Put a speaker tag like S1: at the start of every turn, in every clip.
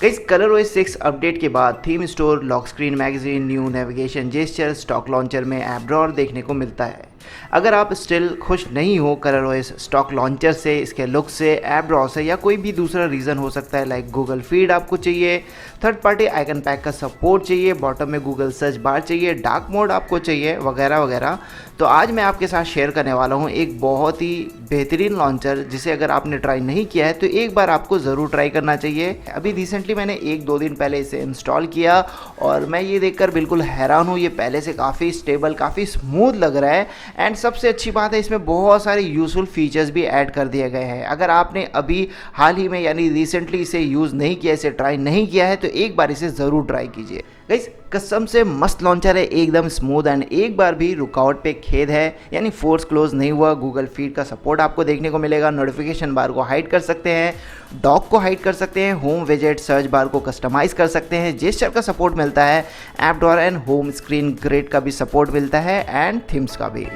S1: इस colour OS 6 update के बाद theme store, lock screen, magazine, new navigation, gesture, stock launcher में app drawer देखने को मिलता है। अगर आप स्टिल खुश नहीं हो कलर OS स्टॉक लॉन्चर से, इसके लुक से, ऐप ड्रॉअर से, या कोई भी दूसरा रीज़न हो सकता है लाइक गूगल फीड आपको चाहिए, थर्ड पार्टी आइकन पैक का सपोर्ट चाहिए, बॉटम में गूगल सर्च बार चाहिए, डार्क मोड आपको चाहिए, वगैरह वगैरह, तो आज मैं आपके साथ शेयर करने वाला हूँ एक बहुत ही बेहतरीन लॉन्चर जिसे अगर आपने ट्राई नहीं किया है तो एक बार आपको ज़रूर ट्राई करना चाहिए। अभी रिसेंटली मैंने 1-2 दिन पहले इसे इंस्टॉल किया और मैं ये देखकर बिल्कुल हैरान हूँ। ये पहले से काफ़ी स्टेबल, काफ़ी स्मूथ लग रहा है एंड सबसे अच्छी बात है इसमें बहुत सारे यूज़फुल फीचर्स भी ऐड कर दिए गए हैं। अगर आपने अभी हाल ही में यानी रिसेंटली इसे यूज़ नहीं किया, इसे ट्राई नहीं किया है तो एक बार इसे ज़रूर ट्राई कीजिए। गाइस कसम से मस्त लॉन्चर है, एकदम स्मूथ एंड एक बार भी रुकावट पे खेद है, यानी फोर्स क्लोज नहीं हुआ। गूगल फीड का सपोर्ट आपको देखने को मिलेगा, नोटिफिकेशन बार को हाइड कर सकते हैं, डॉक को हाइड कर सकते हैं, होम विजेट सर्च बार को कस्टमाइज़ कर सकते हैं, जेस्चर का सपोर्ट मिलता है, app drawer and home screen grid का भी सपोर्ट मिलता है एंड थीम्स का भी।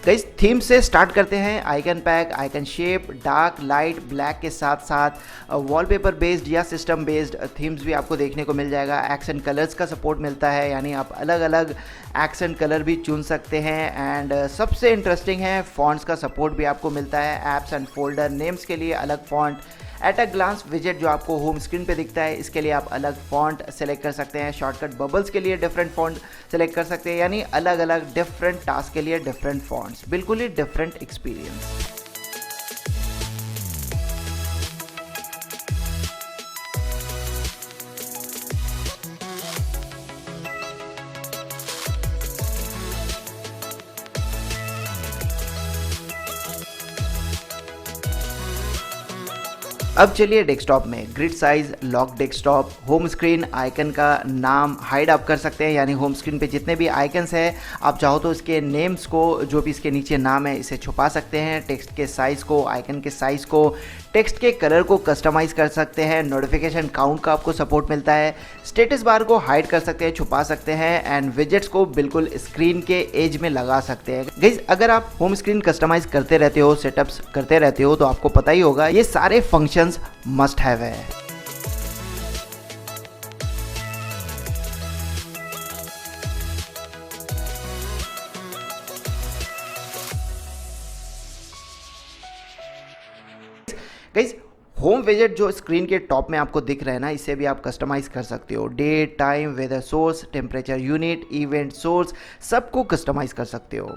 S1: गाइस थीम से स्टार्ट करते हैं। Icon pack, icon shape, dark, light, black के साथ साथ वॉलपेपर बेस्ड या सिस्टम बेस्ड थीम्स भी आपको देखने को मिल जाएगा। एक्सेंट कलर्स का सपोर्ट मिलता है, यानी आप अलग अलग एक्सेंट कलर भी चुन सकते हैं एंड सबसे इंटरेस्टिंग है फॉन्ट्स का सपोर्ट भी आपको मिलता है। ऐप्स एंड फोल्डर नेम्स के लिए अलग फॉन्ट, एट अ ग्लांस विजेट जो आपको होम स्क्रीन पे दिखता है इसके लिए आप अलग फॉन्ट सेलेक्ट कर सकते हैं। शॉर्टकट बबल्स के लिए डिफरेंट फॉन्ट सेलेक्ट कर सकते हैं, यानी अलग अलग डिफरेंट टास्क के लिए डिफरेंट फॉन्ट्स, बिल्कुल ही डिफरेंट एक्सपीरियंस। अब चलिए डेस्कटॉप में। Grid size, lock desktop, home screen, icon का नाम हाइड आप कर सकते हैं, यानी होम स्क्रीन पे जितने भी आइकन्स हैं आप चाहो तो इसके नेम्स को, जो भी इसके नीचे नाम है, इसे छुपा सकते हैं। टेक्स्ट के साइज़ को, आइकन के साइज़ को, टेक्स्ट के कलर को कस्टमाइज़ कर सकते हैं। नोटिफिकेशन काउंट का आपको सपोर्ट मिलता है। स्टेटस बार को हाइड कर सकते हैं, छुपा सकते हैं एंड विजेट्स को बिल्कुल स्क्रीन के एज में लगा सकते हैं। गाइस अगर आप होम स्क्रीन कस्टमाइज़ करते रहते हो, सेटअप्स करते रहते हो, तो आपको पता ही होगा ये सारे फंक्शन मस्ट हैव है। गाइस होम विजेट जो स्क्रीन के टॉप में आपको दिख रहा है ना, इसे भी आप कस्टमाइज कर सकते हो। Date, time, weather source, temperature unit, event source, सबको कस्टमाइज कर सकते हो।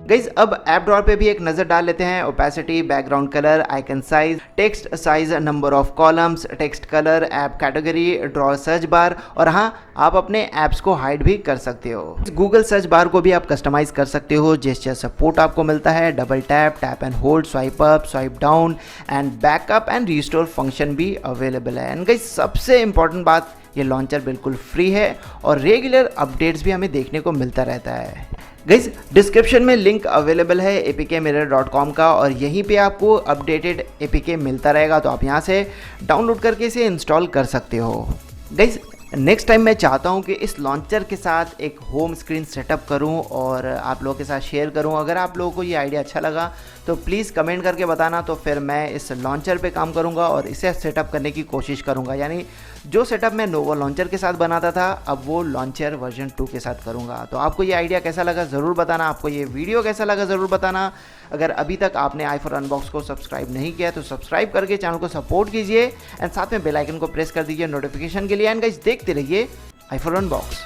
S1: गाइज अब ऐप ड्रॉअर पे भी एक नज़र डाल लेते हैं। Opacity, background colour, icon size, text size, number of columns, text colour, app category, drawer search bar, और हाँ आप अपने ऐप्स को हाइड भी कर सकते हो। गूगल सर्च बार को भी आप कस्टमाइज कर सकते हो। जेस्चर सपोर्ट आपको मिलता है। Double tap, tap and hold, swipe up, swipe down and backup and restore function भी अवेलेबल है। एंड गाइज सबसे इंपॉर्टेंट बात, ये लॉन्चर बिल्कुल फ्री है और रेगुलर अपडेट्स भी हमें देखने को मिलता रहता है। गाइज डिस्क्रिप्शन में लिंक अवेलेबल है apkmirror.com का और यहीं पे आपको अपडेटेड APK मिलता रहेगा, तो आप यहाँ से डाउनलोड करके इसे इंस्टॉल कर सकते हो। गाइज नेक्स्ट टाइम मैं चाहता हूँ कि इस लॉन्चर के साथ एक होम स्क्रीन सेटअप करूँ और आप लोगों के साथ शेयर करूँ। अगर आप लोगों को ये आइडिया अच्छा लगा तो प्लीज़ कमेंट करके बताना, तो फिर मैं इस लॉन्चर पे काम करूँगा और इसे सेटअप करने की कोशिश करूँगा। यानी जो सेटअप मैं नोवा लॉन्चर के साथ बनाता था, अब वो लॉन्चर वर्जन 2 के साथ करूँगा। तो आपको ये आइडिया कैसा लगा ज़रूर बताना, आपको ये वीडियो कैसा लगा ज़रूर बताना। अगर अभी तक आपने iPhone अनबॉक्स को सब्सक्राइब नहीं किया तो सब्सक्राइब करके चैनल को सपोर्ट कीजिए एंड साथ में बेल आइकन को प्रेस कर दीजिए नोटिफिकेशन के लिए। एंड गाइस देखते रहिए iPhone अनबॉक्स।